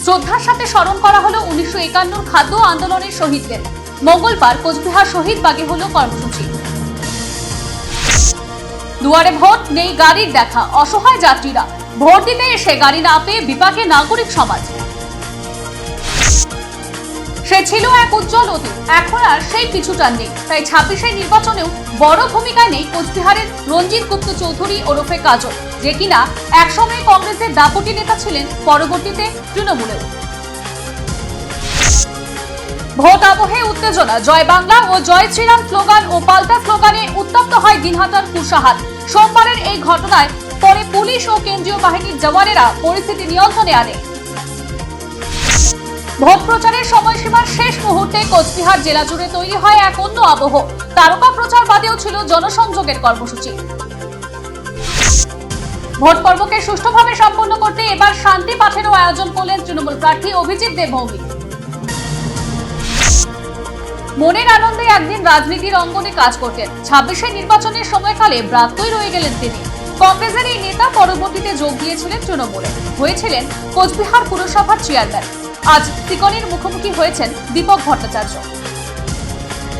শ্রদ্ধার সাথে স্মরণ করা হলো 1951 খাদ্য আন্দোলনের শহীদদের। মঙ্গলবার কোচবিহার শহীদবাগে হলো কর্মসূচি। দুয়ারে ভোট, নেই গাড়ির দেখা, অসহায় যাত্রীরা। ভোট দিতে এসে গাড়ি না পেয়ে বিপাকে নাগরিক সমাজ। সে ছিল এক উজ্জ্বল অতীত, এখন আর সেই পিছুটান নেই। তাই 26-এর নির্বাচনেও বড় ভূমিকায় নেই কোচবিহারের রঞ্জিত গুপ্ত চৌধুরী ওরফে কাজল, যে কিনা একসময় কংগ্রেসের দাপুটি নেতা ছিলেন, পরবর্তীতে তৃণমূলেও। ভোট আবহে উত্তেজনা, জয় বাংলা ও জয় শ্রীরাম স্লোগান ও পাল্টা স্লোগানে উত্তপ্ত হয় দিনহাটার কুশাহাট। সোমবারের এই ঘটনায় পরে পুলিশ ও কেন্দ্রীয় বাহিনীর জওয়ানেরা পরিস্থিতি নিয়ন্ত্রণে আনে। ভোট প্রচারের সময়সীমার শেষ মুহূর্তে কোচবিহার জেলা জুড়ে তৈরি হয় এক অন্য আবহ। তারকা প্রচার বাদেও ছিল জনসংযোগের কর্মসূচি। ভোট পর্বকে সুষ্ঠুভাবে সম্পন্ন করতে এবার শান্তি পাঠেরও আয়োজন করলেন তৃণমূল প্রার্থী অভিজিৎ দেব ভৌমিক। মনের আনন্দে একদিন রাজনীতির অঙ্গনে কাজ করতেন, 26-এর নির্বাচনের সময়কালে ব্রাত্যই রয়ে গেলেন তিনি। কংগ্রেসের এই নেতা পরবর্তীতে যোগ দিয়েছিলেন তৃণমূলে, হয়েছিলেন কোচবিহার পুরসভার চেয়ারম্যান। আজ তিকনির মুখোমুখি হয়েছেন দীপক ভট্টাচার্য।